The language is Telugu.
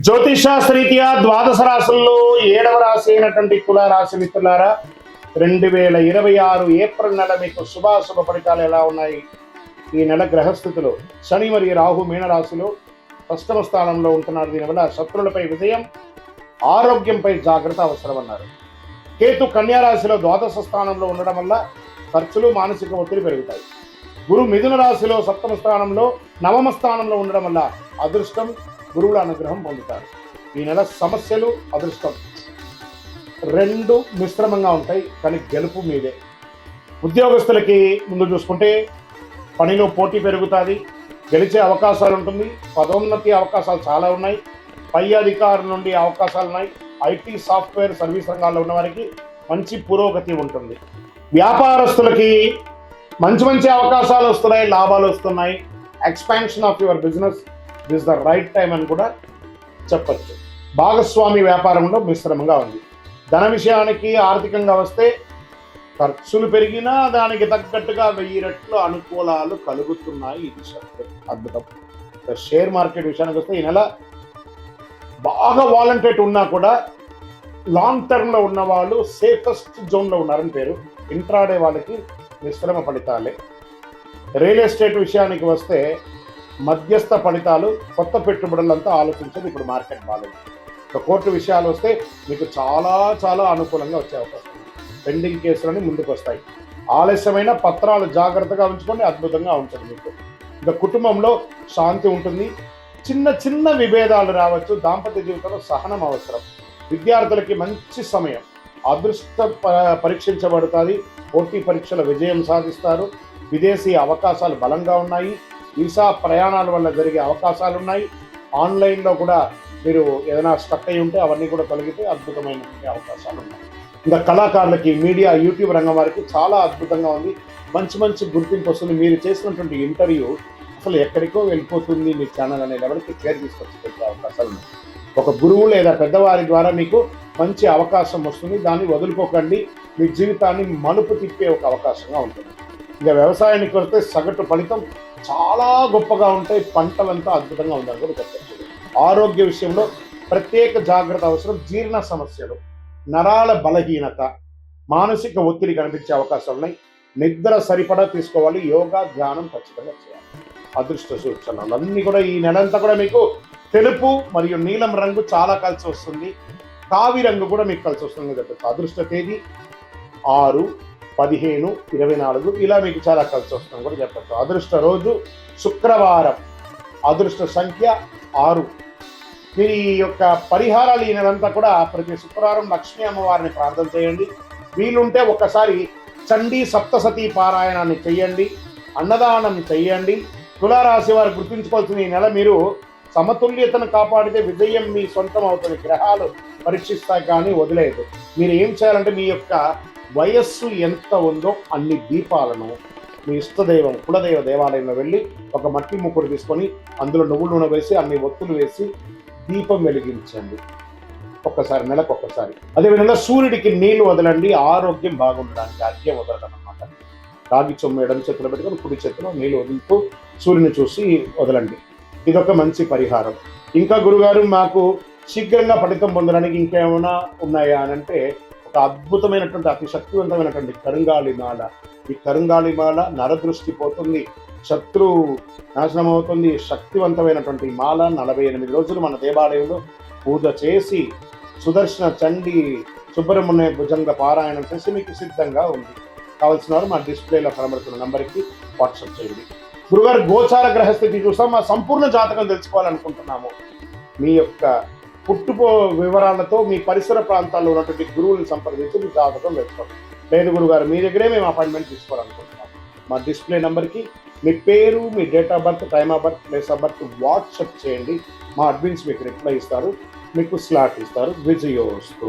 జ్యోతిషాస్త్రీత్యా ద్వాదశ రాశుల్లో 7వ రాశి అయినటువంటి తులా రాశి మిత్రులారా, 2026 ఏప్రిల్ నెల మీకు శుభాశుభ ఫలితాలు ఎలా ఉన్నాయి? ఈ నెల గ్రహస్థితిలో శని మరియు రాహు మీనరాశిలో అష్టమ స్థానంలో ఉంటున్నారు. దీనివల్ల శత్రువులపై విజయం, ఆరోగ్యంపై జాగ్రత్త అవసరం అన్నారు. కేతు కన్యా రాశిలో ద్వాదశ స్థానంలో ఉండడం వల్ల ఖర్చులు, మానసిక ఒత్తిడి పెరుగుతాయి. గురు మిథున రాశిలో సప్తమ స్థానంలో, నవమ స్థానంలో ఉండడం వల్ల అదృష్టం, గురువుల అనుగ్రహం పొందుతారు. ఈ నెల సమస్యలు, అదృష్టం రెండు మిశ్రమంగా ఉంటాయి, కానీ గెలుపు మీదే. ఉద్యోగస్తులకి ముందు చూసుకుంటే పనిలో పోటీ పెరుగుతుంది, గెలిచే అవకాశాలు ఉంటుంది, పదోన్నతి అవకాశాలు చాలా ఉన్నాయి, పై అధికారుల నుండి అవకాశాలు ఉన్నాయి. ఐటీ, సాఫ్ట్వేర్, సర్వీస్ రంగాల్లో ఉన్న వారికి మంచి పురోగతి ఉంటుంది. వ్యాపారస్తులకి మంచి మంచి అవకాశాలు వస్తున్నాయి, లాభాలు వస్తున్నాయి. Expansion of your business this the right time అని కూడా చెప్పచ్చు. భాగస్వామి వ్యాపారంలో మిశ్రమంగా ఉంది. ధన విషయానికి ఆర్థికంగా వస్తే ఖర్చులు పెరిగినా దానికి తగ్గట్టుగా 1000 రెట్లు అనుకూలాలు కలుగుతున్నాయి. ఇది అద్భుతం. షేర్ మార్కెట్ విషయానికి వస్తే ఈ నెల బాగా వాలంటేట్ ఉన్నా కూడా లాంగ్ టర్మ్లో ఉన్న వాళ్ళు సేఫెస్ట్ జోన్లో ఉన్నారని పేరు. ఇంట్రాడే వాళ్ళకి మిశ్రమ ఫలితాలే. రియల్ ఎస్టేట్ విషయానికి వస్తే మధ్యస్థ ఫలితాలు, కొత్త పెట్టుబడులంతా ఆలోచించేది ఇప్పుడు మార్కెట్ బాగాలేదు. కోర్టు విషయాలు వస్తే మీకు చాలా చాలా అనుకూలంగా వచ్చే అవకాశం. పెండింగ్ కేసులని ముందుకు వస్తాయి. ఆలస్యమైన పత్రాలు జాగ్రత్తగా ఉంచుకొని అద్భుతంగా ఉంటుంది మీకు. ఇంకా కుటుంబంలో శాంతి ఉంటుంది. చిన్న చిన్న విభేదాలు రావచ్చు. దాంపత్య జీవితంలో సహనం అవసరం. విద్యార్థులకి మంచి సమయం. అదృష్ట పరీక్షించబడుతుంది. పోటీ పరీక్షల విజయం సాధిస్తారు. విదేశీ అవకాశాలు బలంగా ఉన్నాయి. వీసా ప్రయాణాల వల్ల జరిగే అవకాశాలు ఉన్నాయి. ఆన్లైన్లో కూడా మీరు ఏదైనా స్టక్ అయి ఉంటే అవన్నీ కూడా తొలగితే అద్భుతమైన అవకాశాలు ఉన్నాయి. ఇంకా కళాకారులకి, మీడియా, యూట్యూబ్ రంగం వారికి చాలా అద్భుతంగా ఉంది. మంచి మంచి గుర్తింపు వస్తుంది. మీరు చేసినటువంటి ఇంటర్వ్యూ అసలు ఎక్కడికో వెళ్ళిపోతుంది. మీ ఛానల్ అనే లెవెల్కి కేర్ తీసుకొచ్చి పెట్టే అవకాశాలు ఉన్నాయి. ఒక గురువు లేదా పెద్దవారి ద్వారా మీకు మంచి అవకాశం వస్తుంది. దాన్ని వదులుకోకండి. మీ జీవితాన్ని మలుపు తిప్పే ఒక అవకాశంగా ఉంటుంది. ఇంకా వ్యవసాయానికి వస్తే సగటు ఫలితం చాలా గొప్పగా ఉంటాయి. పంటలంతా అద్భుతంగా ఉందని కూడా చెప్పచ్చు. ఆరోగ్య విషయంలో ప్రత్యేక జాగ్రత్త అవసరం. జీర్ణ సమస్యలు, నరాల బలహీనత, మానసిక ఒత్తిడి కనిపించే అవకాశాలు ఉన్నాయి. నిద్ర సరిపడా తీసుకోవాలి. యోగా, ధ్యానం ఖచ్చితంగా చేయాలి. అదృష్ట సూచనలు అన్నీ కూడా ఈ నెలంతా కూడా మీకు తెలుపు మరియు నీలం రంగు చాలా కలిసి వస్తుంది. కావి రంగు కూడా మీకు కలిసి వస్తుంది చెప్పచ్చు. అదృష్ట తేదీ 6, 15, 24 ఇలా మీకు చాలా కలిసి వస్తుంది కూడా చెప్పచ్చు. అదృష్ట రోజు శుక్రవారం. అదృష్ట సంఖ్య 6. మీరు ఈ యొక్క పరిహారాలు ఈ నెలంతా కూడా ప్రతి శుక్రవారం లక్ష్మీ అమ్మవారిని ప్రార్థన చేయండి. వీలుంటే ఒక్కసారి చండీ సప్తసతీ పారాయణాన్ని చెయ్యండి. అన్నదానం చెయ్యండి. తులారాశి వారు గుర్తుంచుకోవాల్సిన ఈ నెల మీరు సమతుల్యతను కాపాడితే విజయం మీ సొంతం అవుతుంది. గ్రహాలు పరీక్షిస్తాయి కానీ వదిలేదు. మీరు ఏం చేయాలంటే మీ యొక్క వయస్సు ఎంత ఉందో అన్ని దీపాలను మీ ఇష్టదైవం, కులదైవ దేవాలయంలో వెళ్ళి ఒక మట్టి ముక్కుడు తీసుకొని అందులో నువ్వుల నూనె వేసి అన్ని ఒత్తులు వేసి దీపం వెలిగించండి. ఒక్కసారి, నెలకు ఒక్కసారి. అదేవిధంగా సూర్యుడికి నీళ్లు వదలండి. ఆరోగ్యం బాగుండడానికి అర్ఘ్యం వదలడం అన్నమాట. రాగి చొమ్ము ఎడమ చేతిలో పెట్టుకొని కుడి చేతిలో నీళ్లు వదులుతూ సూర్యుని చూసి వదలండి. ఇదొక మంచి పరిహారం. ఇంకా గురుగారు మాకు శీఘ్రంగా ఫలితం పొందడానికి ఇంకేమైనా ఉన్నాయా అని అంటే ఒక అద్భుతమైనటువంటి అతి శక్తివంతమైనటువంటి కరుంగాళి మాల. ఈ కరుంగాళి మాల నరదృష్టి పోతుంది, శత్రు నాశనం అవుతుంది. శక్తివంతమైనటువంటి మాల 48 రోజులు మన దేవాలయంలో పూజ చేసి సుదర్శన చండీ సుబ్రహ్మణ్య భుజంగ పారాయణం చేసి మీకు సిద్ధంగా ఉంది. కావాల్సిన వారు మా డిస్ప్లేలో కనబడుతున్న నంబర్కి వాట్సాప్ చేయండి. గురుగారు గోచార గ్రహస్థితి చూస్తాం. మా సంపూర్ణ జాతకం తెలుసుకోవాలనుకుంటున్నాము. మీ యొక్క పుట్టుకో వివరాలతో మీ పరిసర ప్రాంతాల్లో ఉన్నటువంటి గురువుని సంప్రదించి మీ జాతకం తెలుసుకోండి. లేదు గురుగారు మీ దగ్గరే మేము అపాయింట్మెంట్ తీసుకోవాలనుకుంటున్నాం. మా డిస్ప్లే నెంబర్కి మీ పేరు, మీ date of birth, time of birth, place of birth WhatsApp చేయండి. మా అడ్మిన్స్ మీకు రిప్లై ఇస్తారు, మీకు స్లాట్ ఇస్తారు. విజయోస్తు.